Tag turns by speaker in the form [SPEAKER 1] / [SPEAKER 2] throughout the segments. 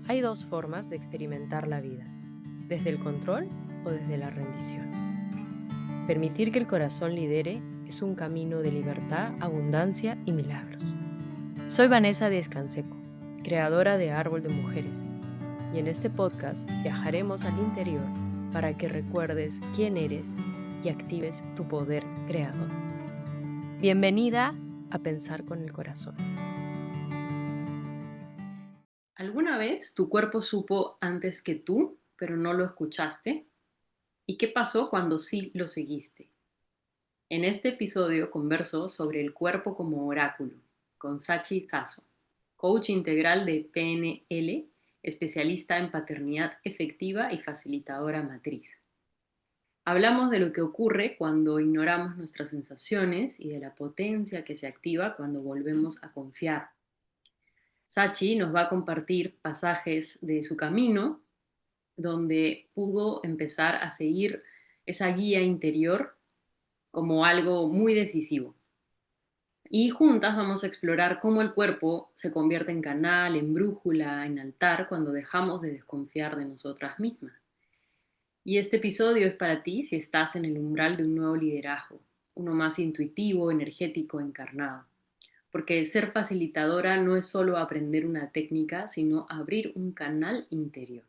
[SPEAKER 1] Hay dos formas de experimentar la vida, desde el control o desde la rendición. Permitir que el corazón lidere es un camino de libertad, abundancia y milagros. Soy Vanessa Díez Canseco, creadora de Árbol de Mujeres, y en este podcast viajaremos al interior para que recuerdes quién eres y actives tu poder creador. Bienvenida a Pensar con el Corazón. ¿Alguna vez tu cuerpo supo antes que tú, pero no lo escuchaste? ¿Y qué pasó cuando sí lo seguiste? En este episodio converso sobre el cuerpo como oráculo con Sachi Sasso, coach integral de PNL, especialista en paternidad efectiva y facilitadora matriz. Hablamos de lo que ocurre cuando ignoramos nuestras sensaciones y de la potencia que se activa cuando volvemos a confiar. Sachi nos va a compartir pasajes de su camino donde pudo empezar a seguir esa guía interior como algo muy decisivo. Y juntas vamos a explorar cómo el cuerpo se convierte en canal, en brújula, en altar cuando dejamos de desconfiar de nosotras mismas. Y este episodio es para ti si estás en el umbral de un nuevo liderazgo, uno más intuitivo, energético, encarnado. Porque ser facilitadora no es solo aprender una técnica, sino abrir un canal interior.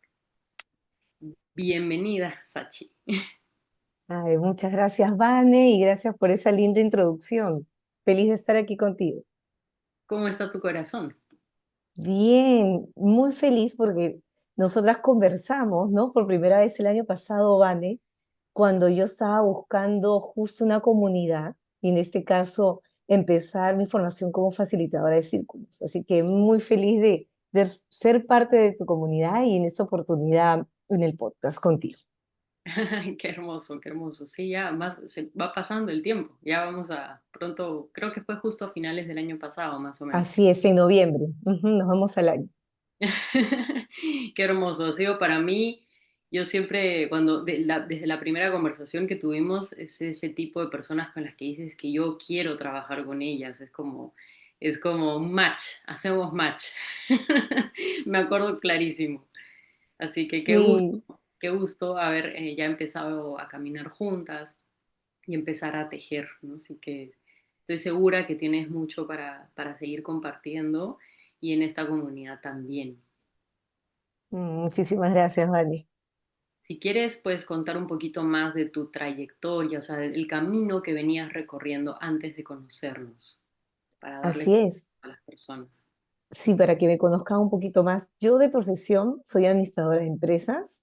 [SPEAKER 1] Bienvenida, Sachi.
[SPEAKER 2] Ay, muchas gracias, Vane, y gracias por esa linda introducción. Feliz de estar aquí contigo.
[SPEAKER 1] ¿Cómo está tu corazón?
[SPEAKER 2] Bien, muy feliz porque nosotras conversamos, ¿no? Por primera vez el año pasado, Vane, cuando yo estaba buscando justo una comunidad, y en este caso empezar mi formación como facilitadora de círculos. Así que muy feliz de ser parte de tu comunidad y en esta oportunidad en el podcast contigo.
[SPEAKER 1] Ay, qué hermoso, qué hermoso. Sí, ya más, se va pasando el tiempo. Ya vamos a pronto, creo que fue justo a finales del año pasado, más o menos.
[SPEAKER 2] Así es, en noviembre. Ujú, nos vamos al año.
[SPEAKER 1] Qué hermoso. Ha sido para mí, yo siempre, desde la primera conversación que tuvimos, es ese tipo de personas con las que dices que yo quiero trabajar con ellas. Es como un match, hacemos match. Me acuerdo clarísimo. Así que
[SPEAKER 2] Sí.
[SPEAKER 1] qué gusto haber ya empezado a caminar juntas y empezar a tejer, ¿no? Así que estoy segura que tienes mucho para seguir compartiendo y en esta comunidad también.
[SPEAKER 2] Muchísimas gracias, Vani.
[SPEAKER 1] Si quieres, puedes contar un poquito más de tu trayectoria, o sea, del camino que venías recorriendo antes de conocernos, para darle
[SPEAKER 2] Así es.
[SPEAKER 1] a las personas.
[SPEAKER 2] Sí, para que me conozcan un poquito más. Yo de profesión soy administradora de empresas.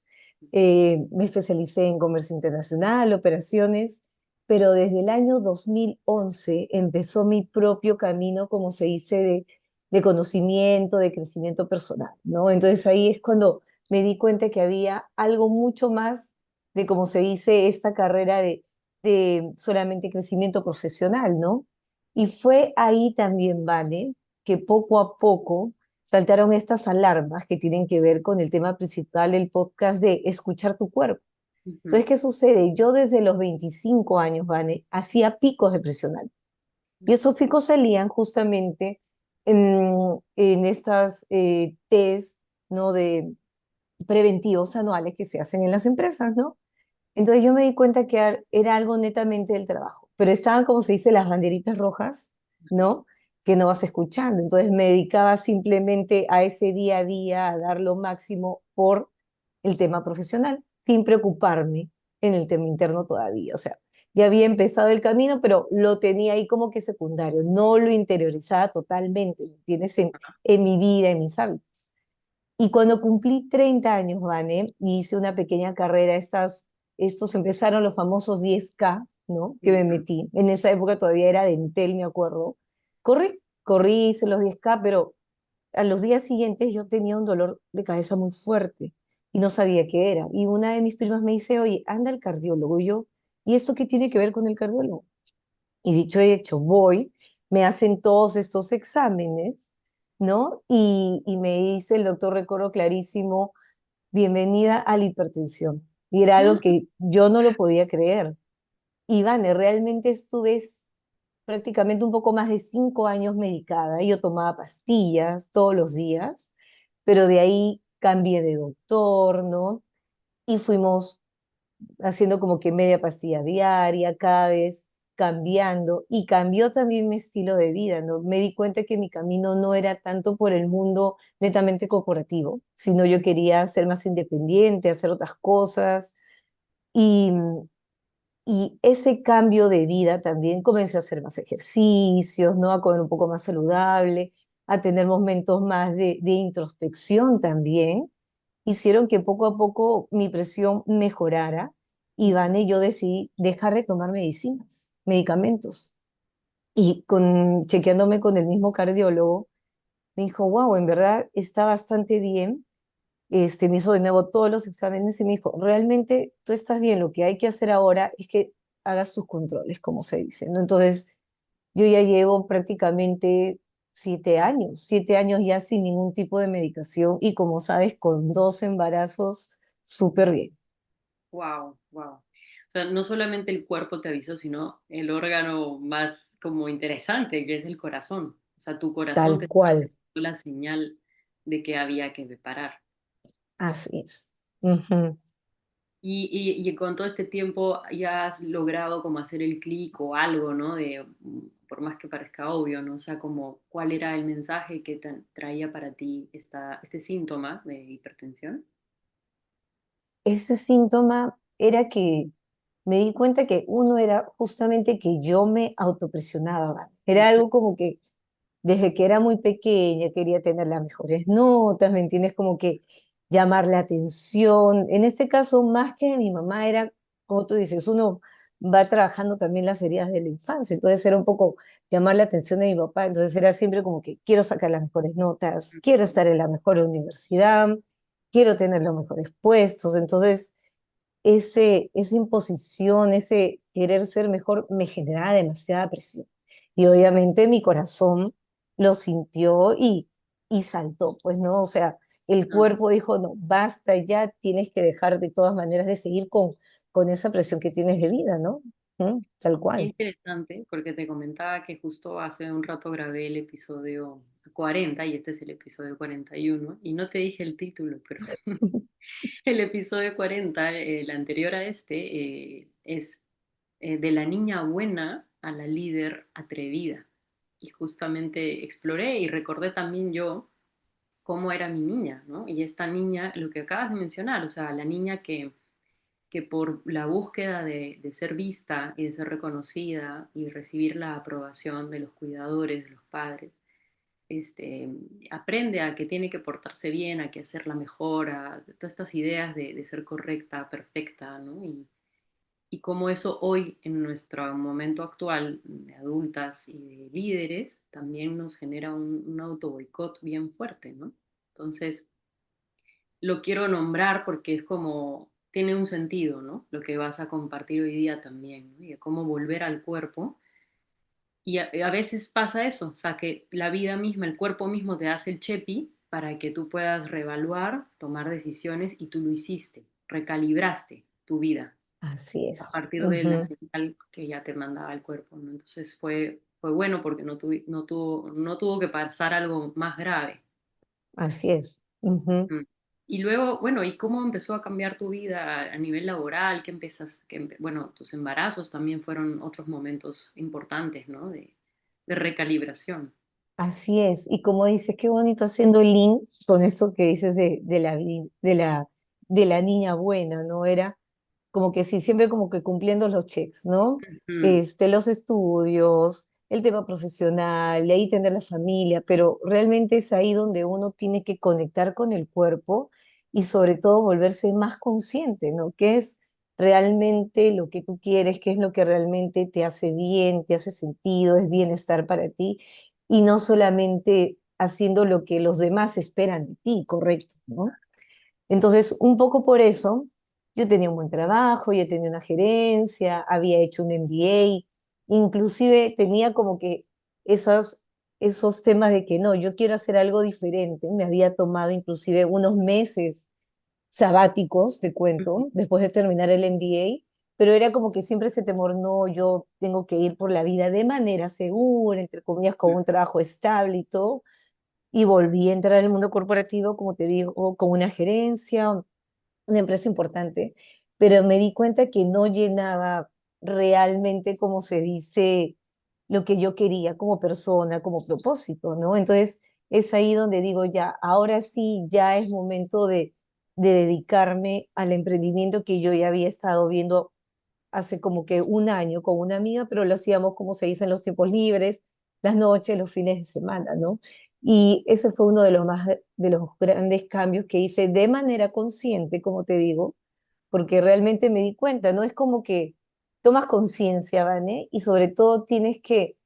[SPEAKER 2] Me especialicé en comercio internacional, operaciones, pero desde el año 2011 empezó mi propio camino, como se dice, de conocimiento, de crecimiento personal, ¿no? Entonces ahí es cuando me di cuenta que había algo mucho más de, como se dice, esta carrera de solamente crecimiento profesional, ¿no? Y fue ahí también, Vane, que poco a poco saltaron estas alarmas que tienen que ver con el tema principal del podcast de escuchar tu cuerpo.
[SPEAKER 1] Ujú.
[SPEAKER 2] Entonces, ¿qué sucede? Yo desde los 25 años, Vane, hacía picos de presión alta. Y esos picos salían justamente en estas test, ¿no? De preventivos anuales que se hacen en las empresas, ¿no? Entonces yo me di cuenta que era algo netamente del trabajo, pero estaban, como se dice, las banderitas rojas, ¿no? Que no vas escuchando. Entonces me dedicaba simplemente a ese día a día, a dar lo máximo por el tema profesional, sin preocuparme en el tema interno todavía. O sea, ya había empezado el camino, pero lo tenía ahí como que secundario, no lo interiorizaba totalmente, ¿me entiendes? En mi vida, en mis hábitos. Y cuando cumplí 30 años, Vane, hice una pequeña carrera, estos empezaron los famosos 10K, ¿no? Que me
[SPEAKER 1] Ujú.
[SPEAKER 2] metí. En esa época todavía era de Entel, me acuerdo. Corrí, hice los 10K, pero a los días siguientes yo tenía un dolor de cabeza muy fuerte y no sabía qué era. Y una de mis primas me dice, oye, anda al cardiólogo. Y yo, ¿y esto qué tiene que ver con el cardiólogo? Y dicho y hecho, voy, me hacen todos estos exámenes, ¿no? Y me dice el doctor, recuerdo clarísimo, bienvenida a la hipertensión. Y era algo
[SPEAKER 1] Ah,
[SPEAKER 2] que yo no lo podía creer. Y Vane, realmente estuve prácticamente un poco más de 5 años medicada. Yo tomaba pastillas todos los días, pero de ahí cambié de doctor, ¿no? Y fuimos haciendo como que media pastilla diaria, cada vez cambiando, y cambió también mi estilo de vida, ¿no? Me di cuenta que mi camino no era tanto por el mundo netamente corporativo, sino yo quería ser más independiente, hacer otras cosas, y, y ese cambio de vida también comencé a hacer más ejercicios, ¿no? A comer un poco más saludable, a tener momentos más de introspección también, hicieron que poco a poco mi presión mejorara y
[SPEAKER 1] Ujú.
[SPEAKER 2] Vane, yo decidí dejar de tomar medicinas, medicamentos. Y chequeándome con el mismo cardiólogo, me dijo, wow, en verdad está bastante bien. Me hizo de nuevo todos los exámenes y me dijo, realmente tú estás bien, lo que hay que hacer ahora es que hagas tus controles, como se dice, ¿no? Entonces, yo ya llevo prácticamente 7 años, 7 años ya sin ningún tipo de medicación y como sabes, con 2 embarazos, súper bien.
[SPEAKER 1] Wow, wow. O sea, no solamente el cuerpo te avisó, sino el órgano más como interesante, que es el corazón. O sea, tu corazón te
[SPEAKER 2] Tal
[SPEAKER 1] estaba
[SPEAKER 2] cual,
[SPEAKER 1] dando la señal de que había que parar.
[SPEAKER 2] así es. Ujú.
[SPEAKER 1] Y con todo este tiempo ya has logrado como hacer el clic o algo, ¿no? Por más que parezca obvio, ¿no? O sea, como cuál era el mensaje que traía para ti este síntoma de hipertensión.
[SPEAKER 2] Ese síntoma era que me di cuenta que uno era justamente que yo me autopresionaba, ¿vale? Era
[SPEAKER 1] Ujú.
[SPEAKER 2] algo como que desde que era muy pequeña quería tener las mejores notas, ¿me entiendes? Como que llamar la atención. En este caso, más que de mi mamá, era, como tú dices, uno va trabajando también las heridas de la infancia, entonces era un poco llamar la atención de mi papá, entonces era siempre como que quiero sacar las mejores notas, quiero estar en la mejor universidad, quiero tener los mejores puestos, entonces esa imposición, ese querer ser mejor me generaba demasiada presión. Y obviamente mi corazón lo sintió y saltó, pues, ¿no? O sea, el
[SPEAKER 1] Ah,
[SPEAKER 2] cuerpo dijo, no, basta ya, tienes que dejar de todas maneras de seguir con esa presión que tienes de vida, ¿no? Tal
[SPEAKER 1] qué
[SPEAKER 2] cual.
[SPEAKER 1] interesante, porque te comentaba que justo hace un rato grabé el episodio 40 y este es el episodio 41 y no te dije el título, pero el episodio 40, el anterior a este, es de la niña buena a la líder atrevida. Y justamente exploré y recordé también yo cómo era mi niña, ¿no? Y esta niña, lo que acabas de mencionar, o sea, la niña que por la búsqueda de ser vista y de ser reconocida y recibir la aprobación de los cuidadores, de los padres, este, aprende a que tiene que portarse bien, a que hacerla mejor, a todas estas ideas de ser correcta, perfecta, ¿no? Y cómo eso hoy, en nuestro momento actual de adultas y de líderes, también nos genera un auto boicot bien fuerte, ¿no? Entonces, lo quiero nombrar porque es como, tiene un sentido, ¿no? Lo que vas a compartir hoy día también, ¿no? Y de cómo volver al cuerpo. Y a veces pasa eso, o sea, que la vida misma, el cuerpo mismo te hace el chepi para que tú puedas reevaluar, tomar decisiones y tú lo hiciste, recalibraste tu vida
[SPEAKER 2] Así
[SPEAKER 1] a
[SPEAKER 2] es.
[SPEAKER 1] partir de la
[SPEAKER 2] Ujú.
[SPEAKER 1] señal que ya te mandaba el cuerpo, ¿no? Entonces fue bueno porque no tuvo que pasar algo más grave.
[SPEAKER 2] Así es. Ujú.
[SPEAKER 1] Mm. Y luego, bueno, ¿y cómo empezó a cambiar tu vida a nivel laboral? Bueno, tus embarazos también fueron otros momentos importantes, ¿no? De recalibración.
[SPEAKER 2] Así es, y como dices, qué bonito haciendo el link con eso que dices de la niña buena, ¿no? Era como que sí, siempre como que cumpliendo los checks, ¿no?
[SPEAKER 1] Mm.
[SPEAKER 2] Los estudios, el tema profesional, de ahí tener la familia, pero realmente es ahí donde uno tiene que conectar con el cuerpo y sobre todo volverse más consciente, ¿no? ¿Qué es realmente lo que tú quieres? ¿Qué es lo que realmente te hace bien, te hace sentido, es bienestar para ti? Y no solamente haciendo lo que los demás esperan de ti, correcto, ¿no? Entonces, un poco por eso, yo tenía un buen trabajo, yo tenía una gerencia, había hecho un MBA, inclusive tenía como que esos temas de que no, yo quiero hacer algo diferente, me había tomado inclusive unos meses sabáticos, te
[SPEAKER 1] Ujú.
[SPEAKER 2] cuento, después de terminar el MBA, pero era como que siempre ese temor, no, yo tengo que ir por la vida de manera segura, entre comillas, con un trabajo estable y todo, y volví a entrar al mundo corporativo, como te digo, con una gerencia, una empresa importante, pero me di cuenta que no llenaba realmente, como se dice, lo que yo quería como persona, como propósito, ¿no? Entonces es ahí donde digo, ya, ahora sí, ya es momento de dedicarme al emprendimiento que yo ya había estado viendo hace como que un año con una amiga, pero lo hacíamos como se dice en los tiempos libres, las noches, los fines de semana, ¿no? Y ese fue uno de los grandes cambios que hice de manera consciente, como te digo, porque realmente me di cuenta, ¿no? Es como que tomas conciencia, ¿vale? Y sobre todo tienes que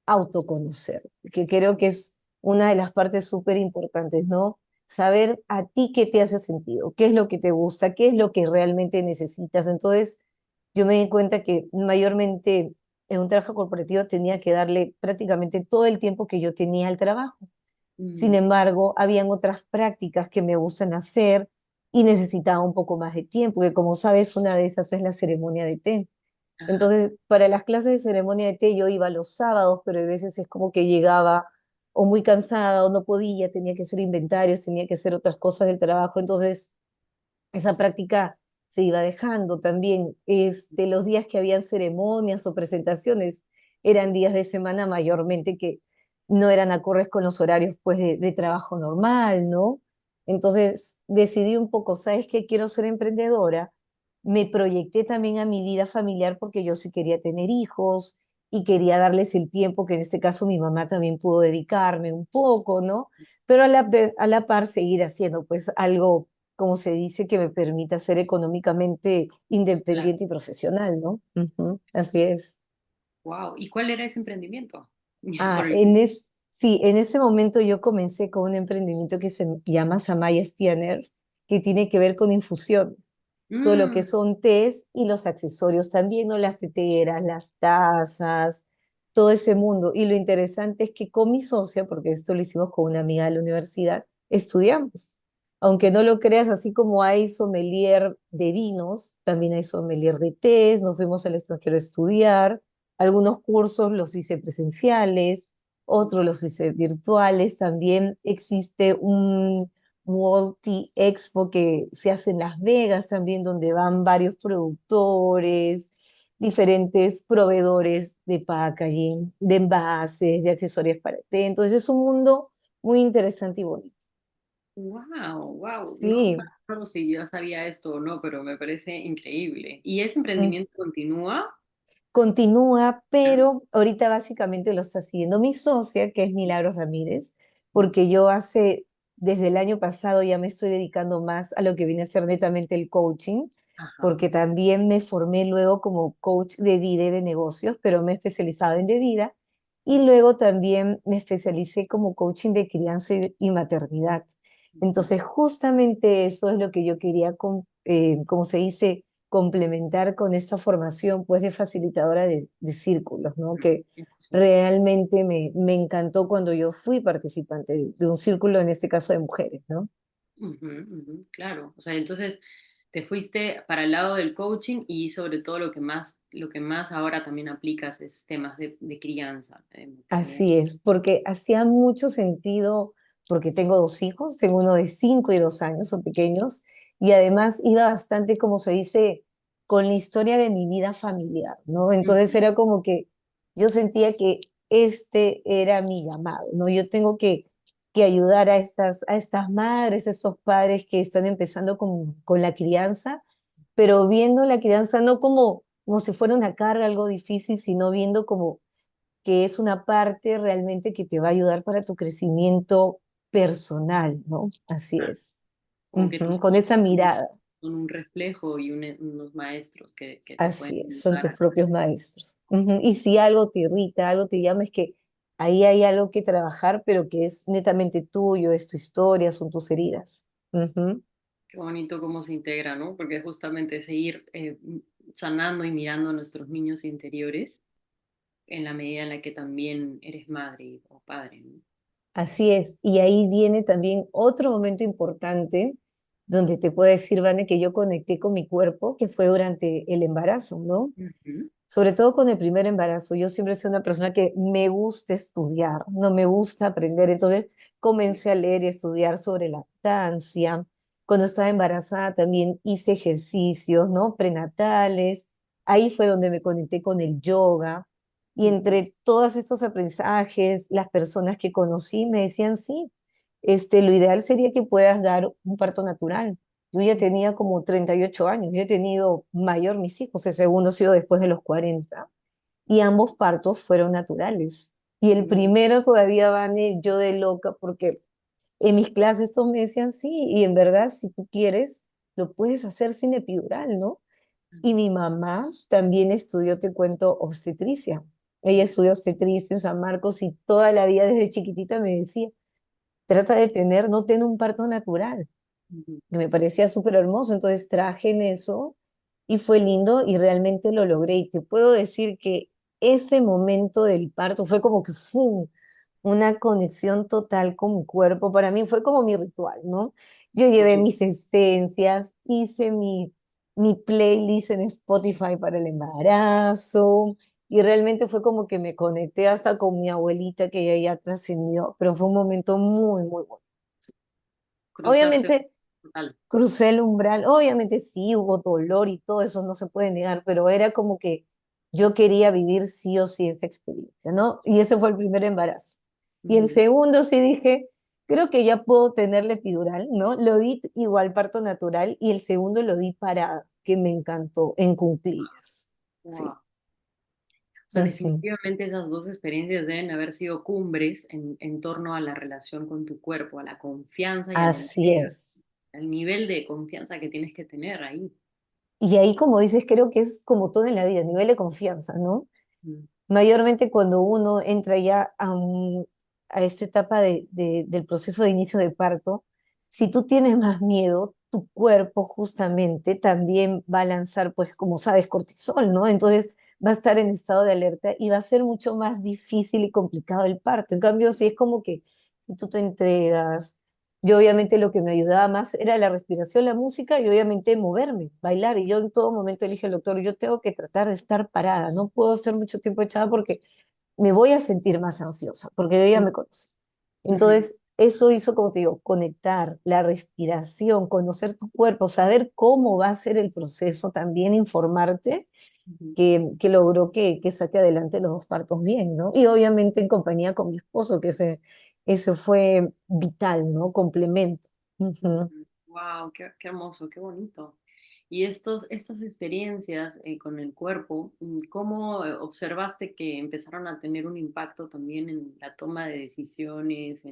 [SPEAKER 2] autoconocer, que creo que es una de las partes súper importantes, ¿no? Saber a ti qué te hace sentido, qué es lo que te gusta, qué es lo que realmente necesitas. Entonces, yo me di cuenta que mayormente en un trabajo corporativo tenía que darle prácticamente todo el tiempo que yo tenía al trabajo. Sin
[SPEAKER 1] Ujú.
[SPEAKER 2] embargo, habían otras prácticas que me gustan hacer y necesitaba un poco más de tiempo, que como sabes, una de esas es la ceremonia de té.
[SPEAKER 1] Ajá.
[SPEAKER 2] Entonces, para las clases de ceremonia de té yo iba los sábados, pero a veces es como que llegaba o muy cansada o no podía, tenía que hacer inventarios, tenía que hacer otras cosas del trabajo. Entonces, esa práctica se iba dejando también. Los días que habían ceremonias o presentaciones eran días de semana mayormente que no eran acordes con los horarios pues de trabajo normal, ¿no? Entonces decidí un poco, ¿sabes qué? Quiero ser emprendedora. Me proyecté también a mi vida familiar porque yo sí quería tener hijos y quería darles el tiempo que en este caso mi mamá también pudo dedicarme un poco, ¿no? Pero a la par seguir haciendo pues algo como se dice, que me permita ser económicamente independiente y profesional, ¿no? Ujú, así es.
[SPEAKER 1] Wow. ¿Y cuál era ese emprendimiento? Por
[SPEAKER 2] Ah,
[SPEAKER 1] el...
[SPEAKER 2] sí, en ese momento yo comencé con un emprendimiento que se llama Samaya Stianer, que tiene que ver con infusiones, todo lo que
[SPEAKER 1] Mm,
[SPEAKER 2] son tés y los accesorios también, ¿no? Las teteras, las tazas, todo ese mundo. Y lo interesante es que con mi socia, porque esto lo hicimos con una amiga de la universidad, estudiamos. Aunque no lo creas, así como hay sommelier de vinos, también hay sommelier de tés, nos fuimos al extranjero a estudiar. Algunos cursos los hice presenciales, otros los hice virtuales. También existe un World Tea Expo que se hace en Las Vegas también, donde van varios productores, diferentes proveedores de packaging, de envases, de accesorios para té. Entonces es un mundo muy interesante y bonito.
[SPEAKER 1] wow, wow. No me
[SPEAKER 2] Sí.
[SPEAKER 1] acuerdo si yo sabía esto o no, pero me parece increíble. ¿Y ese
[SPEAKER 2] Mm.
[SPEAKER 1] emprendimiento continúa?
[SPEAKER 2] Continúa,
[SPEAKER 1] ¿Ya?
[SPEAKER 2] pero ahorita básicamente lo está haciendo mi socia, que es Milagros Ramírez, porque yo desde el año pasado ya me estoy dedicando más a lo que viene a ser netamente el coaching,
[SPEAKER 1] Ajá.
[SPEAKER 2] porque también me formé luego como coach de vida y de negocios, pero me he especializado en de vida, y luego también me especialicé como coaching de crianza y maternidad.
[SPEAKER 1] Ujú.
[SPEAKER 2] Entonces, justamente eso es lo que yo quería, como se dice, complementar con esta formación pues de facilitadora de círculos, ¿no? Que
[SPEAKER 1] Infusión.
[SPEAKER 2] realmente me encantó cuando yo fui participante de un círculo, en este caso de mujeres, ¿no?
[SPEAKER 1] Ujú, ujú, claro. O sea, entonces te fuiste para el lado del coaching y sobre todo lo que más ahora también aplicas es temas de crianza.
[SPEAKER 2] Así es, porque hacía mucho sentido, porque tengo dos hijos, tengo uno de 5 y 2 años, son pequeños, y además iba bastante, como se dice, con la historia de mi vida familiar, ¿no? Entonces
[SPEAKER 1] Ujú,
[SPEAKER 2] era como que yo sentía que este era mi llamado, ¿no? Yo tengo que ayudar a estas madres, a estos padres que están empezando con la crianza, pero viendo la crianza no como si fuera una carga, algo difícil, sino viendo como que es una parte realmente que te va a ayudar para tu crecimiento personal, ¿no? Así
[SPEAKER 1] claro.
[SPEAKER 2] es.
[SPEAKER 1] Como que
[SPEAKER 2] Ujú,
[SPEAKER 1] tus
[SPEAKER 2] con esa
[SPEAKER 1] hijos también
[SPEAKER 2] mirada,
[SPEAKER 1] son un reflejo y unos maestros que te pueden
[SPEAKER 2] así es, son
[SPEAKER 1] ayudar
[SPEAKER 2] tus
[SPEAKER 1] a
[SPEAKER 2] propios maestros. Ujú. Y si algo te irrita, algo te llama, es que ahí hay algo que trabajar, pero que es netamente tuyo, es tu historia, son tus heridas. Ujú.
[SPEAKER 1] Qué bonito cómo se integra, ¿no? Porque justamente seguir sanando y mirando a nuestros niños interiores en la medida en la que también eres madre o padre, ¿no?
[SPEAKER 2] Así es. Y ahí viene también otro momento importante donde te puedo decir, Vane, que yo conecté con mi cuerpo, que fue durante el embarazo, ¿no?
[SPEAKER 1] Ujú.
[SPEAKER 2] sobre todo con el primer embarazo. Yo siempre soy una persona que me gusta estudiar, no me gusta aprender. Entonces comencé a leer y estudiar sobre lactancia. Cuando estaba embarazada también hice ejercicios, ¿no? Prenatales. Ahí fue donde me conecté con el yoga. Y
[SPEAKER 1] Ujú,
[SPEAKER 2] entre todos estos aprendizajes, las personas que conocí me decían, sí, lo ideal sería que puedas dar un parto natural. Yo ya tenía como 38 años, yo he tenido mayor mis hijos, el segundo ha sido después de los 40 y ambos partos fueron naturales. Y el
[SPEAKER 1] ujú,
[SPEAKER 2] primero todavía, Vane, yo de loca, porque en mis clases todos me decían, sí, y en verdad, si tú quieres, lo puedes hacer sin epidural, ¿no? Y mi mamá también estudió, te cuento, obstetricia. Ella estudió obstetricia en San Marcos y toda la vida desde chiquitita me decía, trata de tener, no tener un parto natural
[SPEAKER 1] ujú,
[SPEAKER 2] que me parecía súper hermoso, entonces traje en eso y fue lindo y realmente lo logré. Y te puedo decir que ese momento del parto fue como que ¡fum! Una conexión total con mi cuerpo. Para mí fue como mi ritual, ¿no? Yo
[SPEAKER 1] por
[SPEAKER 2] llevé
[SPEAKER 1] su-
[SPEAKER 2] mis esencias, hice mi playlist en Spotify para el embarazo. Y realmente fue como que me conecté hasta con mi abuelita que ella ya trascendió, pero fue un momento muy, muy bueno.
[SPEAKER 1] Cruzaste
[SPEAKER 2] Obviamente
[SPEAKER 1] total.
[SPEAKER 2] crucé el umbral, obviamente sí, hubo dolor y todo eso no se puede negar, pero era como que yo quería vivir sí o sí esa experiencia, ¿no? Y ese fue el primer embarazo. Y el
[SPEAKER 1] Ujú,
[SPEAKER 2] segundo sí dije, creo que ya puedo tener la epidural, ¿no? Lo di igual parto natural y el segundo lo di parada, que me encantó, en cuclillas. Sí.
[SPEAKER 1] wow. O sea,
[SPEAKER 2] Ujú.
[SPEAKER 1] definitivamente esas dos experiencias deben haber sido cumbres en torno a la relación con tu cuerpo, a la confianza y a la
[SPEAKER 2] Así
[SPEAKER 1] entrega,
[SPEAKER 2] es.
[SPEAKER 1] al nivel de confianza que tienes que tener ahí.
[SPEAKER 2] Y ahí, como dices, creo que es como todo en la vida, nivel de confianza, ¿no?
[SPEAKER 1] Mm,
[SPEAKER 2] Mayormente cuando uno entra ya a esta etapa del proceso de inicio de parto, si tú tienes más miedo, tu cuerpo justamente también va a lanzar, pues como sabes, cortisol, ¿no? Entonces va a estar en estado de alerta y va a ser mucho más difícil y complicado el parto. En cambio, si es como que si tú te entregas, yo obviamente lo que me ayudaba más era la respiración, la música y obviamente moverme, bailar. Y yo en todo momento le dije al doctor, yo tengo que tratar de estar parada, no puedo estar mucho tiempo echada porque me voy a sentir más ansiosa, porque yo ya
[SPEAKER 1] mm,
[SPEAKER 2] me conocí.
[SPEAKER 1] ujú,
[SPEAKER 2] Entonces, eso hizo, como te digo, conectar la respiración, conocer tu cuerpo, saber cómo va a ser el proceso, también informarte,
[SPEAKER 1] ujú.
[SPEAKER 2] que logró que saque adelante los dos partos bien, ¿no? Y obviamente en compañía con mi esposo, que ese fue vital, ¿no? Complemento. Ujú.
[SPEAKER 1] Wow, qué hermoso, qué bonito. Y estas experiencias con el cuerpo, ¿cómo observaste que empezaron a tener un impacto también en la toma de decisiones,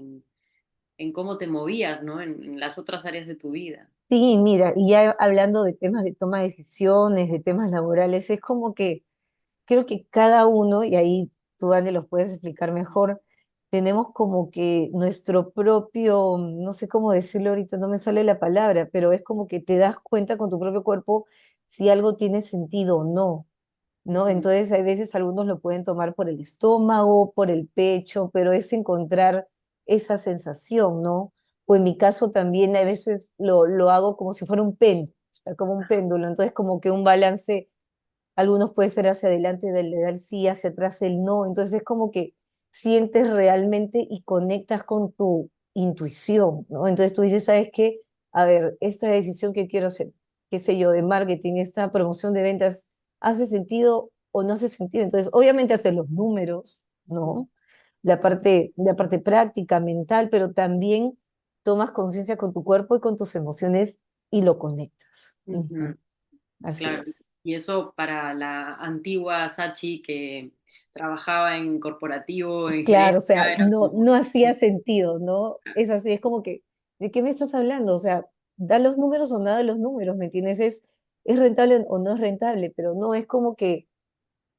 [SPEAKER 1] en cómo te movías, ¿no? En las otras áreas de tu vida.
[SPEAKER 2] Sí, mira, y ya hablando de temas de toma de decisiones, de temas laborales, es como que creo que cada uno, y ahí tú, Andy, los puedes explicar mejor, tenemos como que nuestro propio, no sé cómo decirlo ahorita, no me sale la palabra, pero es como que te das cuenta con tu propio cuerpo si algo tiene sentido o no, ¿no?
[SPEAKER 1] Ujú,
[SPEAKER 2] Entonces, hay veces algunos lo pueden tomar por el estómago, por el pecho, pero es encontrar esa sensación, ¿no? O en mi caso también a veces lo hago como si fuera un péndulo, está como un péndulo, entonces como que un balance algunos puede ser hacia adelante del sí, hacia atrás el no. Entonces es como que sientes realmente y conectas con tu intuición, ¿no? Entonces tú dices, ¿sabes qué? A ver, esta decisión que quiero hacer, qué sé yo, de marketing, esta promoción de ventas, ¿hace sentido o no hace sentido? Entonces, obviamente hacer los números,
[SPEAKER 1] ujú,
[SPEAKER 2] ¿no? La parte práctica, mental, pero también tomas conciencia con tu cuerpo y con tus emociones y lo conectas.
[SPEAKER 1] ujú.
[SPEAKER 2] Ujú. Así
[SPEAKER 1] Claro,
[SPEAKER 2] es.
[SPEAKER 1] y eso para la antigua Sachi que trabajaba en corporativo, en
[SPEAKER 2] Claro,
[SPEAKER 1] gerencia,
[SPEAKER 2] o sea,
[SPEAKER 1] era
[SPEAKER 2] no,
[SPEAKER 1] como,
[SPEAKER 2] no hacía sentido, ¿no? Es así, es como que, ¿de qué me estás hablando? O sea, da los números o nada de los números, ¿me entiendes? Es rentable o no es rentable, pero no es como que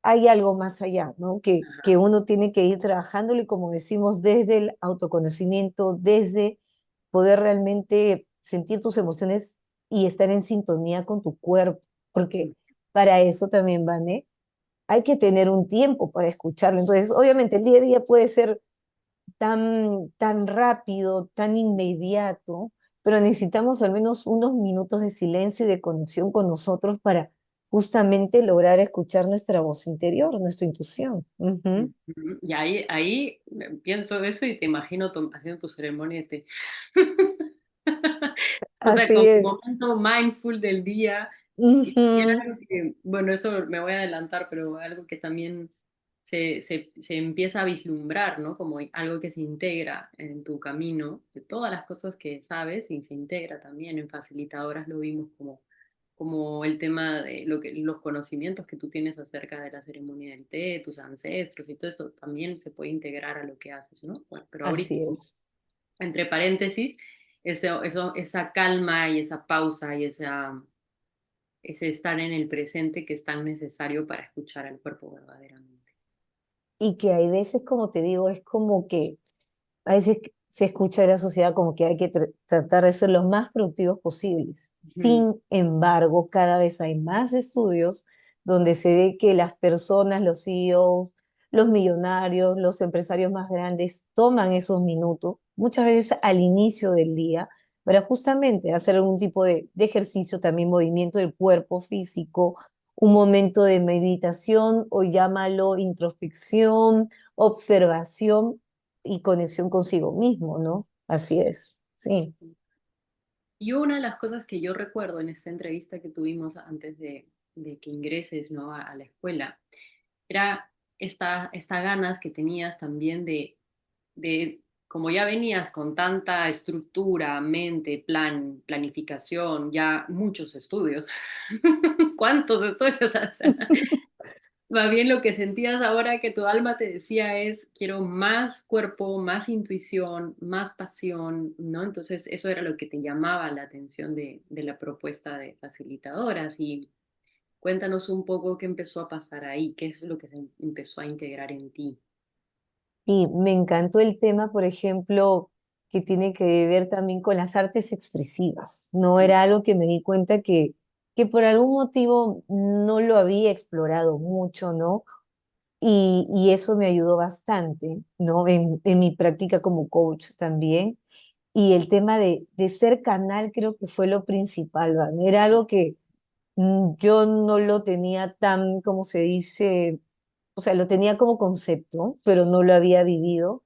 [SPEAKER 2] hay algo más allá, ¿no? Que
[SPEAKER 1] ajá,
[SPEAKER 2] uno tiene que ir trabajándolo y como decimos, desde el autoconocimiento, desde poder realmente sentir tus emociones y estar en sintonía con tu cuerpo, porque para eso también, Vane, hay que tener un tiempo para escucharlo. Entonces, obviamente, el día a día puede ser tan rápido, tan inmediato, pero necesitamos al menos unos minutos de silencio y de conexión con nosotros para justamente lograr escuchar nuestra voz interior, nuestra intuición. Ujú.
[SPEAKER 1] Ujú. Y ahí pienso eso y te imagino haciendo tu ceremonia de té. O sea,
[SPEAKER 2] Así
[SPEAKER 1] como
[SPEAKER 2] es.
[SPEAKER 1] momento mindful del día. Y también
[SPEAKER 2] Ujú.
[SPEAKER 1] algo que, bueno, eso me voy a adelantar, pero algo que también se empieza a vislumbrar, ¿no? Como algo que se integra en tu camino, de todas las cosas que sabes y se integra también en facilitadoras, lo vimos como el tema de los conocimientos que tú tienes acerca de la ceremonia del té, tus ancestros y todo eso también se puede integrar a lo que haces, ¿no? Bueno, pero ahorita,
[SPEAKER 2] Así es.
[SPEAKER 1] entre paréntesis, esa calma y esa pausa y ese estar en el presente que es tan necesario para escuchar al cuerpo verdaderamente.
[SPEAKER 2] Y que hay veces, como te digo, es como que a veces se escucha de la sociedad como que hay que tratar de ser los más productivos posibles.
[SPEAKER 1] Ujú,
[SPEAKER 2] Sin embargo, cada vez hay más estudios donde se ve que las personas, los CEOs, los millonarios, los empresarios más grandes toman esos minutos, muchas veces al inicio del día, para justamente hacer algún tipo de ejercicio, también movimiento del cuerpo físico, un momento de meditación o llámalo introspección, observación y conexión consigo mismo, ¿no? Así es, sí.
[SPEAKER 1] ujú. Y una de las cosas que yo recuerdo en esta entrevista que tuvimos antes de que ingreses, ¿no? a la escuela, era esta ganas que tenías también como ya venías con tanta estructura, mente, planificación, ya muchos estudios. ¿Cuántos estudios? O sea, más bien lo que sentías ahora que tu alma te decía es, quiero más cuerpo, más intuición, más pasión, ¿no? Entonces eso era lo que te llamaba la atención de la propuesta de facilitadoras. Y cuéntanos un poco qué empezó a pasar ahí, qué es lo que se empezó a integrar en ti.
[SPEAKER 2] Y me encantó el tema, por ejemplo, que tiene que ver también con las artes expresivas. No era algo que me di cuenta que por algún motivo no lo había explorado mucho, ¿no? Y eso me ayudó bastante, ¿no? En mi práctica como coach también. Y el tema de ser canal creo que fue lo principal, ¿vale? Era algo que yo no lo tenía tan, como se dice, o sea, lo tenía como concepto, pero no lo había vivido,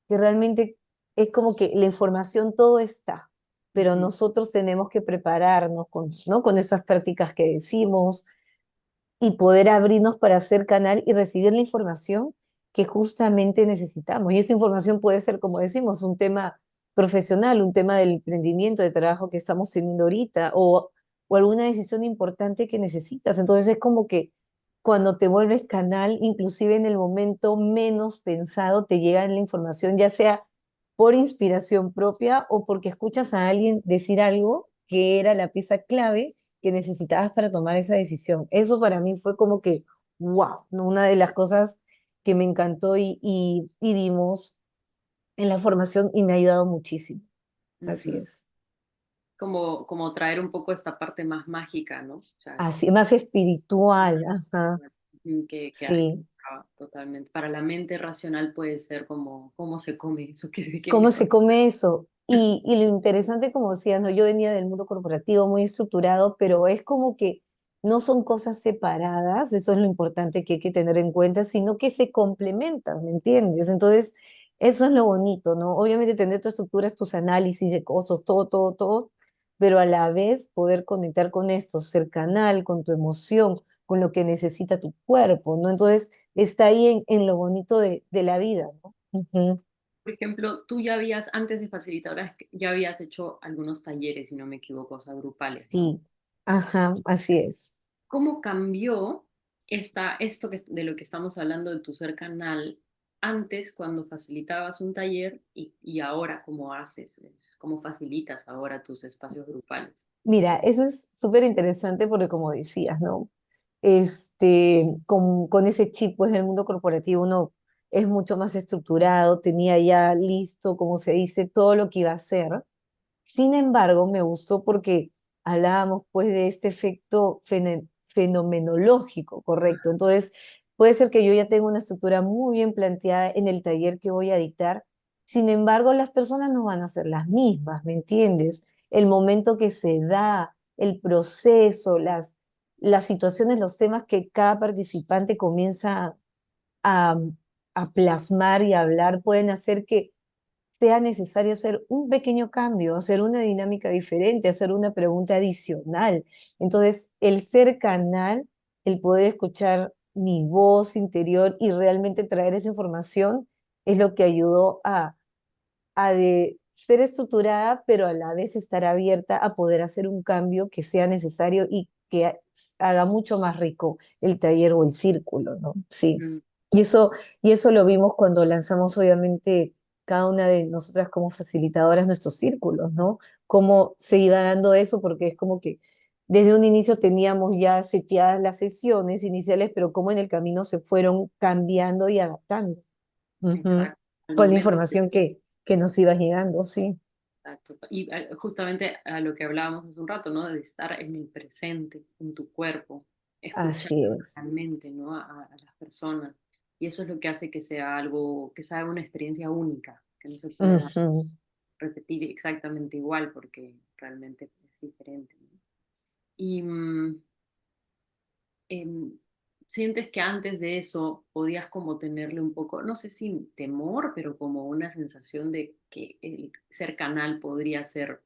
[SPEAKER 2] que realmente es como que la información todo está, pero
[SPEAKER 1] Ujú,
[SPEAKER 2] nosotros tenemos que prepararnos con, ¿no? Con esas prácticas que decimos y poder abrirnos para hacer canal y recibir la información que justamente necesitamos. Y esa información puede ser, como decimos, un tema profesional, un tema del emprendimiento, de trabajo que estamos teniendo ahorita, o alguna decisión importante que necesitas. Entonces es como que cuando te vuelves canal, inclusive en el momento menos pensado, te llega la información, ya sea por inspiración propia o porque escuchas a alguien decir algo que era la pieza clave que necesitabas para tomar esa decisión. Eso para mí fue como que, wow, ¿no? Una de las cosas que me encantó y vimos en la formación y me ha ayudado muchísimo. Así
[SPEAKER 1] ujú.
[SPEAKER 2] es.
[SPEAKER 1] Como traer un poco esta parte más mágica, ¿no? O sea,
[SPEAKER 2] Así, más espiritual, ajá,
[SPEAKER 1] que
[SPEAKER 2] sí.
[SPEAKER 1] totalmente. Para la mente racional puede ser como, ¿cómo se come eso? ¿Qué me
[SPEAKER 2] ¿Cómo
[SPEAKER 1] está?
[SPEAKER 2] se come eso? Y lo interesante, como decías, ¿no? Yo venía del mundo corporativo muy estructurado, pero es como que no son cosas separadas, eso es lo importante que hay que tener en cuenta, sino que se complementan, ¿me entiendes? Entonces, eso es lo bonito, ¿no? Obviamente tener tus estructuras, tus análisis de cosas, todo, todo, todo, pero a la vez poder conectar con esto, ser canal, con tu emoción, con lo que necesita tu cuerpo, ¿no? Entonces, está ahí en lo bonito de la vida, ¿no? Ujú.
[SPEAKER 1] Por ejemplo, tú ya habías, antes de facilitadoras, ya habías hecho algunos talleres, si no me equivoco, o sea, grupales, ¿no?
[SPEAKER 2] Sí, ajá, así es.
[SPEAKER 1] ¿Cómo cambió esto de lo que estamos hablando de tu ser canal antes cuando facilitabas un taller y ahora cómo haces, cómo facilitas ahora tus espacios grupales?
[SPEAKER 2] Mira, eso es súper interesante porque como decías, ¿no? Con ese chip pues del mundo corporativo uno es mucho más estructurado, tenía ya listo, como se dice, todo lo que iba a hacer. Sin embargo, me gustó porque hablábamos pues de este efecto fenomenológico, correcto. Entonces, puede ser que yo ya tenga una estructura muy bien planteada en el taller que voy a dictar. Sin embargo, las personas no van a ser las mismas, ¿me entiendes? El momento que se da, el proceso, las situaciones, los temas que cada participante comienza a, a plasmar y a hablar pueden hacer que sea necesario hacer un pequeño cambio, hacer una dinámica diferente, hacer una pregunta adicional. Entonces, el ser canal, el poder escuchar mi voz interior y realmente traer esa información es lo que ayudó a de ser estructurada, pero a la vez estar abierta a poder hacer un cambio que sea necesario y que haga mucho más rico el taller o el círculo, ¿no? Sí.
[SPEAKER 1] Mm,
[SPEAKER 2] Y eso, y eso lo vimos cuando lanzamos, obviamente, cada una de nosotras como facilitadoras nuestros círculos, ¿no? Cómo se iba dando eso, porque es como que desde un inicio teníamos ya seteadas las sesiones iniciales, pero cómo en el camino se fueron cambiando y adaptando. Ujú.
[SPEAKER 1] exacto, al
[SPEAKER 2] Con la
[SPEAKER 1] momento
[SPEAKER 2] información que nos iba llegando, sí.
[SPEAKER 1] exacto. Y justamente a lo que hablábamos hace un rato, ¿no? De estar en el presente, en tu cuerpo, escuchar
[SPEAKER 2] Así es.
[SPEAKER 1] realmente, ¿no? A las personas. Y eso es lo que hace que sea algo, que sea una experiencia única, que no se pueda
[SPEAKER 2] Ujú.
[SPEAKER 1] repetir exactamente igual porque realmente es diferente, ¿no? Y em, sientes que antes de eso podías como tenerle un poco, no sé si temor, pero como una sensación de que el ser canal podría ser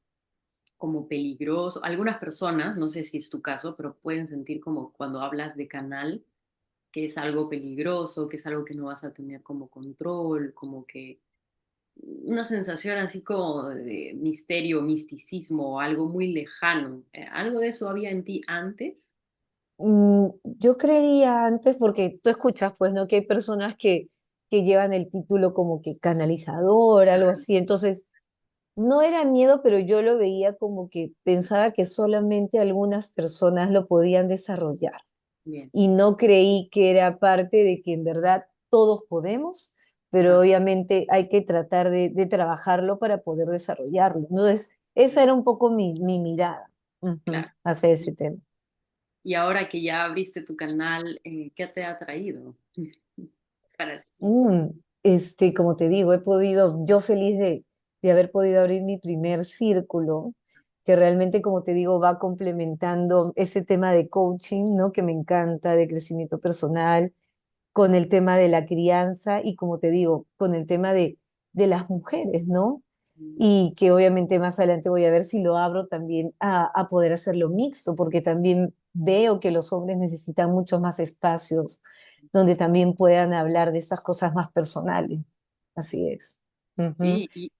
[SPEAKER 1] como peligroso. Algunas personas, no sé si es tu caso, pero pueden sentir como cuando hablas de canal que es algo peligroso, que es algo que no vas a tener como control, como que una sensación así como de misterio, misticismo, algo muy lejano. ¿Algo de eso había en ti antes?
[SPEAKER 2] Yo creería antes, porque tú escuchas, pues, ¿no? Que hay personas que llevan el título como que canalizador, algo así. Entonces, no era miedo, pero yo lo veía como que pensaba que solamente algunas personas lo podían desarrollar.
[SPEAKER 1] Bien,
[SPEAKER 2] Y no creí que era parte de que en verdad todos podemos, pero
[SPEAKER 1] ah,
[SPEAKER 2] obviamente hay que tratar de trabajarlo para poder desarrollarlo. Entonces, esa era un poco mi mirada, ujú,
[SPEAKER 1] claro.
[SPEAKER 2] hacia
[SPEAKER 1] Y,
[SPEAKER 2] ese tema.
[SPEAKER 1] y ahora que ya abriste tu canal, ¿qué te ha traído para ti?
[SPEAKER 2] Mm, como te digo, he podido, yo feliz de haber podido abrir mi primer círculo, que realmente, como te digo, va complementando ese tema de coaching, ¿no? Que me encanta, de crecimiento personal, con el tema de la crianza y, como te digo, con el tema de las mujeres, ¿no?
[SPEAKER 1] Mm,
[SPEAKER 2] Y que obviamente más adelante voy a ver si lo abro también a poder hacerlo mixto, porque también veo que los hombres necesitan muchos más espacios donde también puedan hablar de estas cosas más personales. Así es. Ujú.
[SPEAKER 1] sí,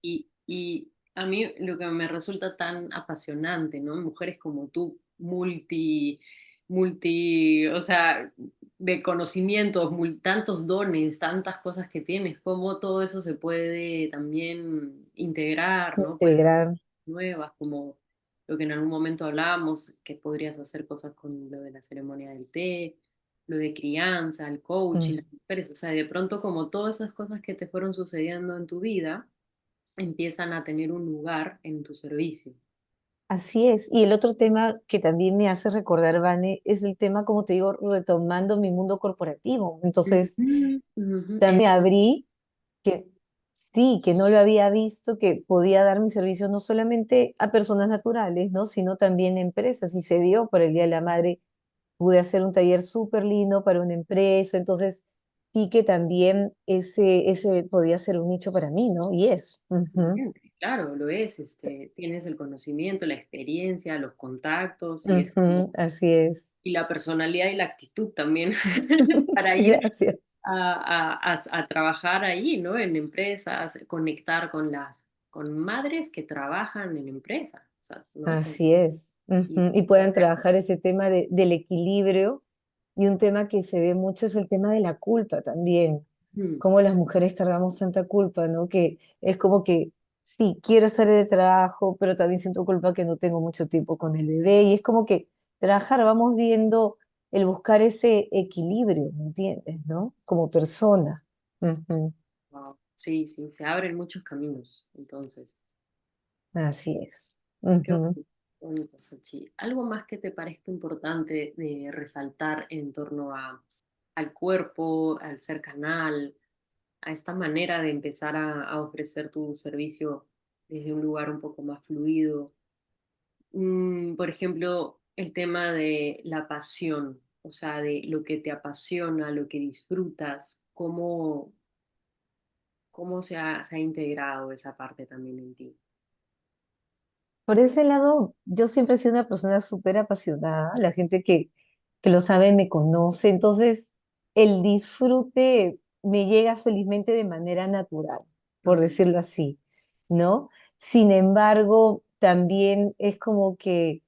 [SPEAKER 1] y a mí lo que me resulta tan apasionante, ¿no? Mujeres como tú, o sea, de conocimientos, tantos dones, tantas cosas que tienes, cómo todo eso se puede también integrar, ¿no? Puedes hacer
[SPEAKER 2] Integrar.
[SPEAKER 1] nuevas, como lo que en algún momento hablábamos, que podrías hacer cosas con lo de la ceremonia del té, lo de crianza, el coaching,
[SPEAKER 2] Mm.
[SPEAKER 1] las mujeres, o sea, de pronto como todas esas cosas que te fueron sucediendo en tu vida empiezan a tener un lugar en tu servicio.
[SPEAKER 2] Así es. Y el otro tema que también me hace recordar, Vane, es el tema, como te digo, retomando mi mundo corporativo. Entonces,
[SPEAKER 1] Ujú, ujú,
[SPEAKER 2] también
[SPEAKER 1] eso es.
[SPEAKER 2] abrí que sí, que no lo había visto, que podía dar mis servicios no solamente a personas naturales, ¿no? Sino también a empresas. Y se dio por el Día de la Madre, pude hacer un taller súper lindo para una empresa. Entonces, vi que también ese podía ser un nicho para mí, ¿no? Y es. Ujú,
[SPEAKER 1] Claro, lo es, tienes el conocimiento, la experiencia, los contactos y es como,
[SPEAKER 2] ujú, así es.
[SPEAKER 1] y la personalidad y la actitud también para ir
[SPEAKER 2] Gracias.
[SPEAKER 1] a trabajar ahí, ¿no? En empresas, conectar con madres que trabajan en empresas, o sea, ¿no?
[SPEAKER 2] Así es.
[SPEAKER 1] Y,
[SPEAKER 2] Ujú. Y puedan trabajar ese tema del equilibrio. Y un tema que se ve mucho es el tema de la culpa también.
[SPEAKER 1] mm,
[SPEAKER 2] Cómo las mujeres cargamos tanta culpa, ¿no? Que es como que, sí, quiero salir de trabajo, pero también siento culpa que no tengo mucho tiempo con el bebé. Y es como que trabajar, vamos viendo el buscar ese equilibrio, ¿me entiendes? ¿No? Como persona. Ujú.
[SPEAKER 1] wow, sí, sí, se abren muchos caminos, entonces.
[SPEAKER 2] Así es.
[SPEAKER 1] Qué
[SPEAKER 2] Ujú.
[SPEAKER 1] bonito, qué bonito, Sachi. ¿Algo más que te parezca importante de resaltar en torno al cuerpo, al ser canal, a esta manera de empezar a ofrecer tu servicio desde un lugar un poco más fluido? Por ejemplo, el tema de la pasión, o sea, de lo que te apasiona, lo que disfrutas, cómo se ha integrado esa parte también en ti.
[SPEAKER 2] Por ese lado, yo siempre he sido una persona súper apasionada, la gente que lo sabe me conoce, entonces el disfrute me llega felizmente de manera natural, por
[SPEAKER 1] Ujú,
[SPEAKER 2] decirlo así, ¿no? Sin embargo, también es como que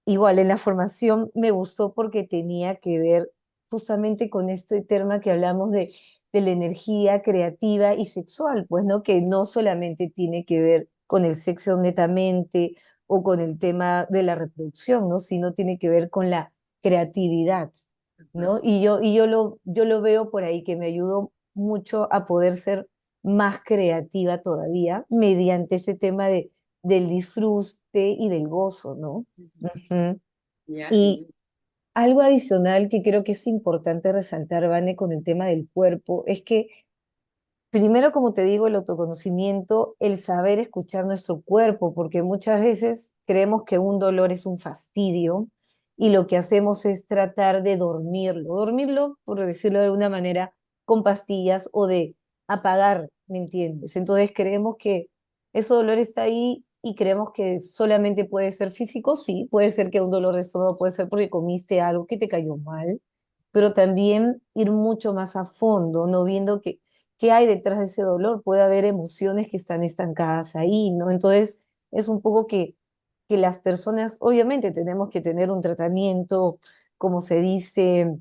[SPEAKER 2] igual en la formación me gustó porque tenía que ver justamente con este tema que hablamos de la energía creativa y sexual, pues, ¿no? Que no solamente tiene que ver con el sexo netamente o con el tema de la reproducción, ¿no? Sino tiene que ver con la creatividad,
[SPEAKER 1] ujú.
[SPEAKER 2] ¿no? Y yo lo veo por ahí, que me ayudó mucho a poder ser más creativa todavía mediante ese tema del disfrute y del gozo, ¿no?
[SPEAKER 1] Ujú.
[SPEAKER 2] Ujú.
[SPEAKER 1] Ya, qué
[SPEAKER 2] Y
[SPEAKER 1] bien.
[SPEAKER 2] algo adicional que creo que es importante resaltar, Vane, con el tema del cuerpo, es que primero, como te digo, el autoconocimiento, el saber escuchar nuestro cuerpo, porque muchas veces creemos que un dolor es un fastidio y lo que hacemos es tratar de dormirlo, por decirlo de alguna manera, con pastillas o de apagar, ¿me entiendes? Entonces creemos que ese dolor está ahí y creemos que solamente puede ser físico, sí, puede ser que un dolor de estómago puede ser porque comiste algo que te cayó mal, pero también ir mucho más a fondo, no viendo que qué hay detrás de ese dolor. Puede haber emociones que están estancadas ahí, ¿no? Entonces, es un poco que las personas, obviamente tenemos que tener un tratamiento, como se dice,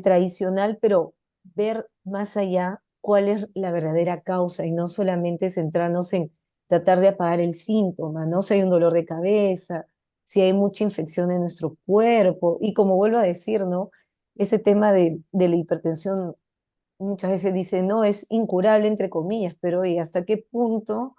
[SPEAKER 2] tradicional, pero ver más allá cuál es la verdadera causa y no solamente centrarnos en tratar de apagar el síntoma, ¿no? Si hay un dolor de cabeza, si hay mucha infección en nuestro cuerpo, y como vuelvo a decir, ¿no? Ese tema de la hipertensión muchas veces dicen, no, es incurable entre comillas, pero ¿y hasta qué punto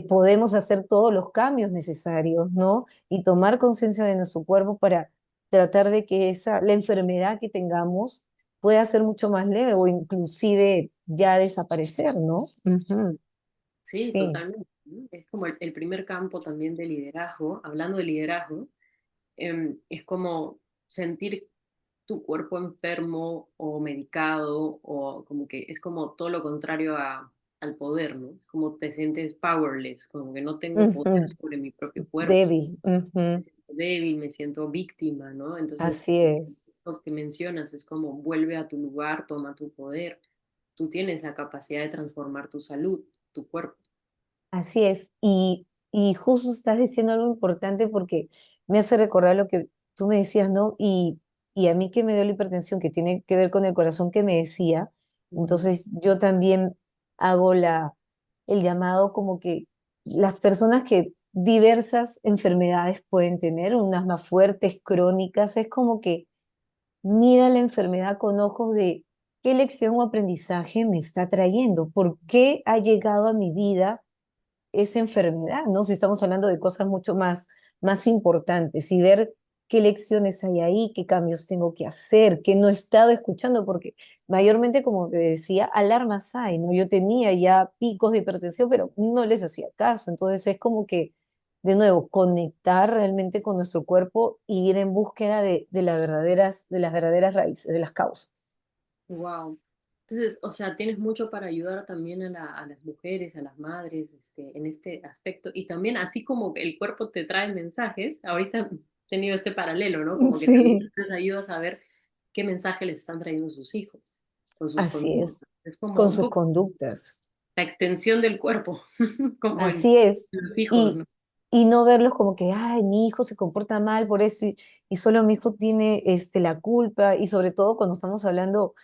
[SPEAKER 2] podemos hacer todos los cambios necesarios, ¿no? Y tomar conciencia de nuestro cuerpo para tratar de que la enfermedad que tengamos pueda ser mucho más leve o inclusive ya desaparecer, ¿no? Ujú.
[SPEAKER 1] Sí,
[SPEAKER 2] Sí,
[SPEAKER 1] totalmente, ¿no? Es como el primer campo también de liderazgo. Hablando de liderazgo, es como sentir tu cuerpo enfermo o medicado o como que es como todo lo contrario al poder, ¿no? Es como te sientes powerless, como que no tengo poder
[SPEAKER 2] ujú.
[SPEAKER 1] sobre mi propio cuerpo,
[SPEAKER 2] Débil,
[SPEAKER 1] me
[SPEAKER 2] ujú.
[SPEAKER 1] siento débil, me siento víctima, ¿no? Entonces,
[SPEAKER 2] Así es.
[SPEAKER 1] esto que mencionas es como vuelve a tu lugar, toma tu poder. Tú tienes la capacidad de transformar tu salud, tu cuerpo.
[SPEAKER 2] Así es, y justo estás diciendo algo importante porque me hace recordar lo que tú me decías, ¿no? Y a mí que me dio la hipertensión, que tiene que ver con el corazón que me decía,
[SPEAKER 1] Ujú.
[SPEAKER 2] entonces yo también hago el llamado como que las personas que diversas enfermedades pueden tener, unas más fuertes, crónicas, es como que mira la enfermedad con ojos de qué lección o aprendizaje me está trayendo, por qué ha llegado a mi vida esa enfermedad, ¿no? Si estamos hablando de cosas mucho más importantes y ver qué lecciones hay ahí, qué cambios tengo que hacer, qué no he estado escuchando, porque mayormente, como te decía, alarmas hay, ¿no? Yo tenía ya picos de hipertensión, pero no les hacía caso. Entonces es como que, de nuevo, conectar realmente con nuestro cuerpo y ir en búsqueda de las verdaderas raíces, de las causas.
[SPEAKER 1] Wow. Entonces, o sea, tienes mucho para ayudar también a las mujeres, a las madres, en este aspecto. Y también, así como el cuerpo te trae mensajes, ahorita he tenido este paralelo, ¿no? Como que también
[SPEAKER 2] Sí,
[SPEAKER 1] les ayuda a saber qué mensaje les están trayendo sus hijos con sus
[SPEAKER 2] así es,
[SPEAKER 1] conductas. Es como
[SPEAKER 2] con
[SPEAKER 1] un
[SPEAKER 2] sus
[SPEAKER 1] poco
[SPEAKER 2] conductas.
[SPEAKER 1] la extensión del cuerpo, como en
[SPEAKER 2] Así es.
[SPEAKER 1] los hijos,
[SPEAKER 2] Y,
[SPEAKER 1] ¿no?
[SPEAKER 2] y no verlos como que, ay, mi hijo se comporta mal por eso y solo mi hijo tiene la culpa. Y sobre todo cuando estamos hablando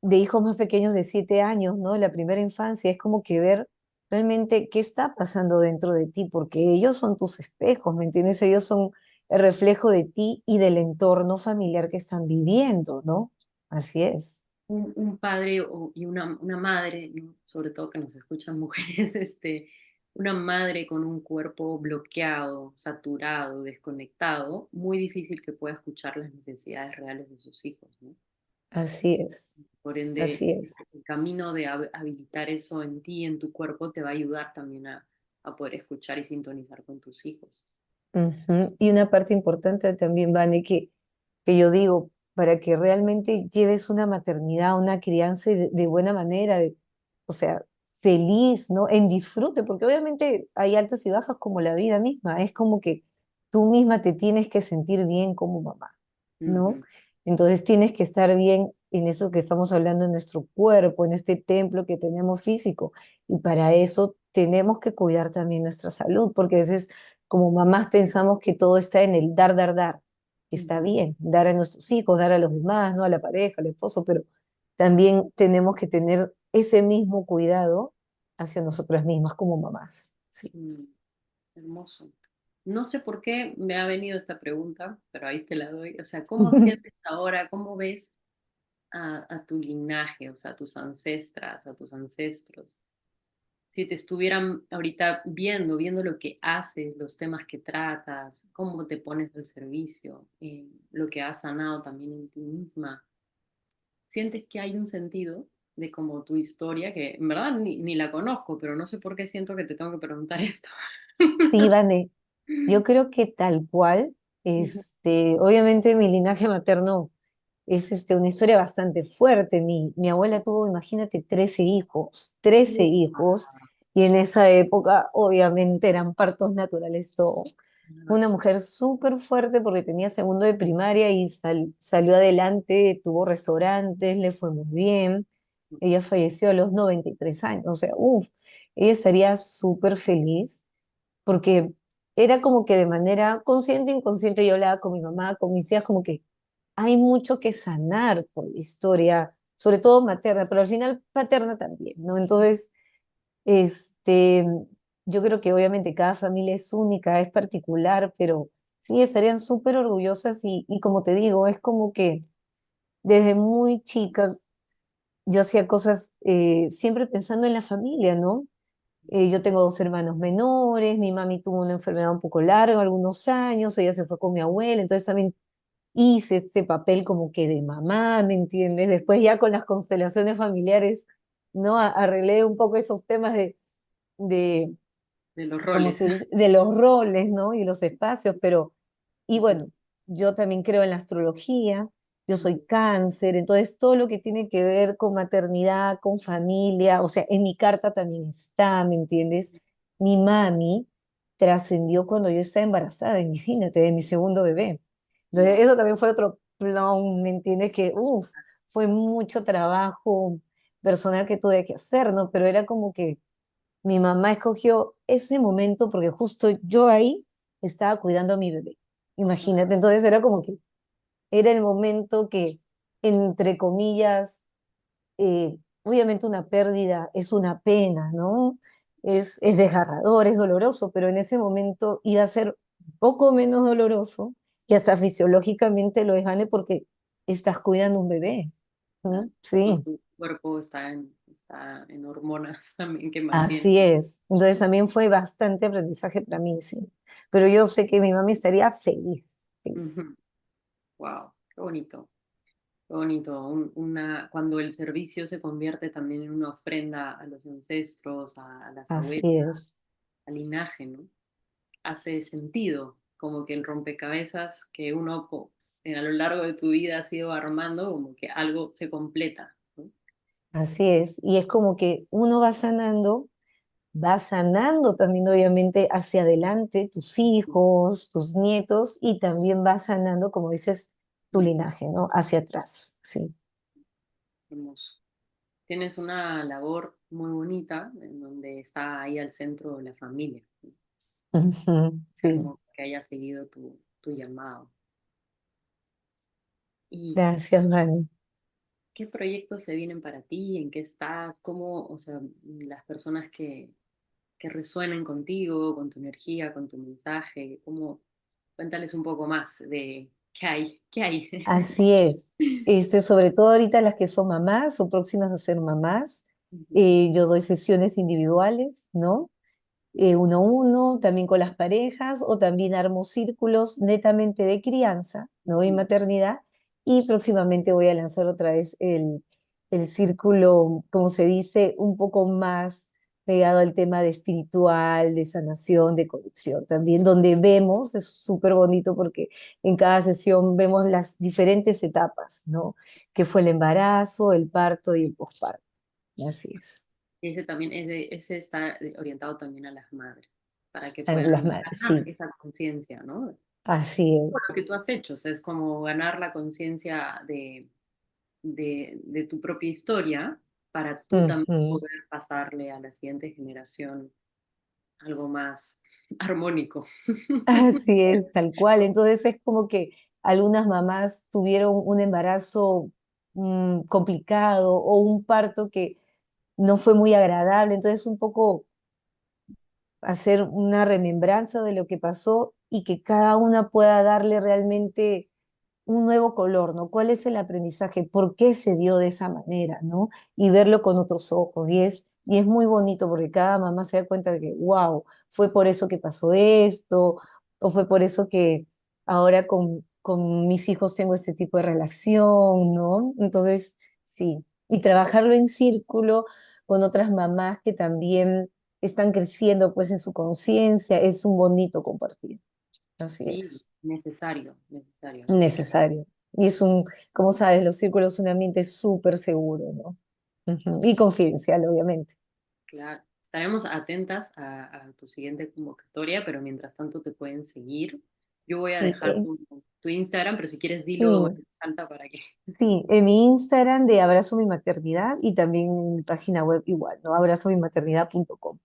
[SPEAKER 2] de hijos más pequeños de 7 años, ¿no? La primera infancia, es como que ver realmente qué está pasando dentro de ti, porque ellos son tus espejos, ¿me entiendes? Ellos son el reflejo de ti y del entorno familiar que están viviendo, ¿no? Así es.
[SPEAKER 1] Un padre y una madre, ¿no? Sobre todo que nos escuchan mujeres, una madre con un cuerpo bloqueado, saturado, desconectado, muy difícil que pueda escuchar las necesidades reales de sus hijos, ¿no?
[SPEAKER 2] Así es.
[SPEAKER 1] Por ende,
[SPEAKER 2] Así es.
[SPEAKER 1] el camino de habilitar eso en ti, en tu cuerpo, te va a ayudar también a poder escuchar y sintonizar con tus hijos.
[SPEAKER 2] Ujú. Y una parte importante también, Vane, que yo digo, para que realmente lleves una maternidad, una crianza de buena manera, o sea, feliz, ¿no? En disfrute, porque obviamente hay altas y bajas como la vida misma, es como que tú misma te tienes que sentir bien como mamá, ¿no?
[SPEAKER 1] Ujú,
[SPEAKER 2] Entonces tienes que estar bien en eso que estamos hablando en nuestro cuerpo, en este templo que tenemos físico, y para eso tenemos que cuidar también nuestra salud, porque a veces como mamás pensamos que todo está en el dar, dar, dar, que está
[SPEAKER 1] ujú,
[SPEAKER 2] bien, dar a nuestros hijos, dar a los demás, ¿no? A la pareja, al esposo, pero también tenemos que tener ese mismo cuidado hacia nosotras mismas como mamás. Sí.
[SPEAKER 1] mm, hermoso. No sé por qué me ha venido esta pregunta, pero ahí te la doy. O sea, ¿cómo sientes ahora, cómo ves a tu linaje, o sea, a tus ancestras, a tus ancestros? Si te estuvieran ahorita viendo lo que haces, los temas que tratas, cómo te pones al servicio, lo que has sanado también en ti misma, ¿sientes que hay un sentido de como tu historia, que en verdad ni la conozco, pero no sé por qué siento que te tengo que preguntar esto?
[SPEAKER 2] Sí, Vane, yo creo que tal cual,
[SPEAKER 1] Ujú.
[SPEAKER 2] obviamente mi linaje materno es una historia bastante fuerte. Mi abuela tuvo, imagínate, 13 hijos, y en esa época obviamente eran partos naturales todo. Fue una mujer súper fuerte porque tenía segundo de primaria y salió adelante, tuvo restaurantes, le fue muy bien. Ella falleció a los 93 años, o sea, uff, ella estaría súper feliz porque era como que de manera consciente e inconsciente yo hablaba con mi mamá, con mis tías, como que hay mucho que sanar por la historia, sobre todo materna, pero al final paterna también, ¿no? Entonces, este, yo creo que obviamente cada familia es única, es particular, pero sí estarían súper orgullosas y como te digo, es como que desde muy chica yo hacía cosas siempre pensando en la familia, ¿no? Yo tengo dos hermanos menores, mi mami tuvo una enfermedad un poco larga, algunos años, ella se fue con mi abuela, entonces también hice este papel como que de mamá, ¿me entiendes? Después ya con las constelaciones familiares, ¿no? Arreglé un poco esos temas de
[SPEAKER 1] De los
[SPEAKER 2] como
[SPEAKER 1] roles.
[SPEAKER 2] se dice, de los roles, ¿no? Y los espacios, pero, y
[SPEAKER 1] Ujú,
[SPEAKER 2] bueno, yo también creo en la astrología, yo soy cáncer, entonces todo lo que tiene que ver con maternidad, con familia, o sea, en mi carta también está, ¿me entiendes? Mi mami trascendió cuando yo estaba embarazada, imagínate, de mi segundo bebé. Entonces,
[SPEAKER 1] wow.
[SPEAKER 2] eso también fue otro plan, ¿me entiendes? Que, uff, fue mucho trabajo personal que tuve que hacer, ¿no? Pero era como que mi mamá escogió ese momento porque justo yo ahí estaba cuidando a mi bebé. Imagínate, entonces era como que era el momento que, entre comillas, obviamente una pérdida es una pena, ¿no? Es desgarrador, es doloroso, pero en ese momento iba a ser un poco menos doloroso y hasta fisiológicamente lo es, Vane, porque estás cuidando un bebé, ¿no?
[SPEAKER 1] Claro. Pues
[SPEAKER 2] Sí.
[SPEAKER 1] tu cuerpo está en hormonas también que mantienen.
[SPEAKER 2] Así es. Entonces también fue bastante aprendizaje para mí, sí. Pero yo sé que mi mami estaría feliz, feliz.
[SPEAKER 1] Wow, qué bonito, qué bonito. Cuando el servicio se convierte también en una ofrenda a los ancestros, a las abuelas,
[SPEAKER 2] Así es,
[SPEAKER 1] al linaje, ¿no? Hace sentido, como que el rompecabezas que uno a lo largo de tu vida has ido armando, como que algo se completa, ¿no?
[SPEAKER 2] así es. Y es como que uno va sanando también obviamente hacia adelante tus hijos, tus nietos, y también va sanando, como dices, tu
[SPEAKER 1] Mm,
[SPEAKER 2] linaje, ¿no? Hacia atrás, sí.
[SPEAKER 1] hermoso. Tienes una labor muy bonita en donde está ahí al centro de la familia, ¿no?
[SPEAKER 2] Ujú, sí,
[SPEAKER 1] Hermoso que hayas seguido tu llamado. ¿Y
[SPEAKER 2] gracias, Dani.
[SPEAKER 1] qué proyectos se vienen para ti? ¿En qué estás? ¿Cómo, o sea, las personas que resuenen contigo, con tu energía, con tu mensaje, cómo, cuéntales un poco más de qué hay, qué hay?
[SPEAKER 2] Así es. Sobre todo ahorita las que son mamás o próximas a ser mamás,
[SPEAKER 1] Ujú,
[SPEAKER 2] yo doy sesiones individuales, ¿no? Uno a uno, también con las parejas, o también armo círculos netamente de crianza, ¿no? Y
[SPEAKER 1] ujú,
[SPEAKER 2] maternidad. Y próximamente voy a lanzar otra vez el círculo, como se dice, un poco más pegado al tema de espiritual, de sanación, de conexión también, donde vemos, es súper bonito porque en cada sesión vemos las diferentes etapas, ¿no? Que fue el embarazo, el parto y el posparto. Así es,
[SPEAKER 1] Ese también, ese está orientado también a las madres, para que
[SPEAKER 2] a las
[SPEAKER 1] puedan
[SPEAKER 2] madres,
[SPEAKER 1] ganar
[SPEAKER 2] sí,
[SPEAKER 1] esa conciencia, ¿no?
[SPEAKER 2] así
[SPEAKER 1] Por
[SPEAKER 2] es.
[SPEAKER 1] lo que tú has hecho, o sea, es como ganar la conciencia de tu propia historia para tú también
[SPEAKER 2] Ujú.
[SPEAKER 1] poder pasarle a la siguiente generación algo más armónico.
[SPEAKER 2] Así es, tal cual. Entonces es como que algunas mamás tuvieron un embarazo complicado o un parto que no fue muy agradable. Entonces un poco hacer una remembranza de lo que pasó y que cada una pueda darle realmente un nuevo color, ¿no? ¿Cuál es el aprendizaje? ¿Por qué se dio de esa manera, ¿no? Y verlo con otros ojos. Y es muy bonito porque cada mamá se da cuenta de que, wow, fue por eso que pasó esto, o fue por eso que ahora con mis hijos tengo este tipo de relación, ¿no? Entonces, sí. Y trabajarlo en círculo con otras mamás que también están creciendo pues en su conciencia, es un bonito compartir. Así
[SPEAKER 1] Sí,
[SPEAKER 2] es.
[SPEAKER 1] necesario, necesario. Así que,
[SPEAKER 2] Necesario. Y como sabes, los círculos son un ambiente súper seguro, ¿no? Ujú. Y confidencial, obviamente.
[SPEAKER 1] claro, estaremos atentas a tu siguiente convocatoria, pero mientras tanto te pueden seguir. Yo voy a
[SPEAKER 2] Sí,
[SPEAKER 1] dejar tu Instagram, pero si quieres dilo
[SPEAKER 2] sí,
[SPEAKER 1] en salta para que...
[SPEAKER 2] sí, en mi Instagram de Abrazo Mi Maternidad y también en mi página web igual, ¿no? abrazomimaternidad.com.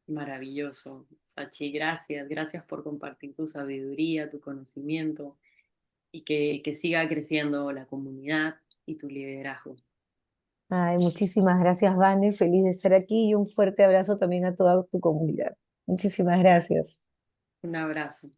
[SPEAKER 1] Maravilloso, Sachi, gracias, gracias por compartir tu sabiduría, tu conocimiento y que siga creciendo la comunidad y tu liderazgo.
[SPEAKER 2] Ay, muchísimas gracias, Vane. Feliz de estar aquí y un fuerte abrazo también a toda tu comunidad. Muchísimas gracias.
[SPEAKER 1] Un abrazo.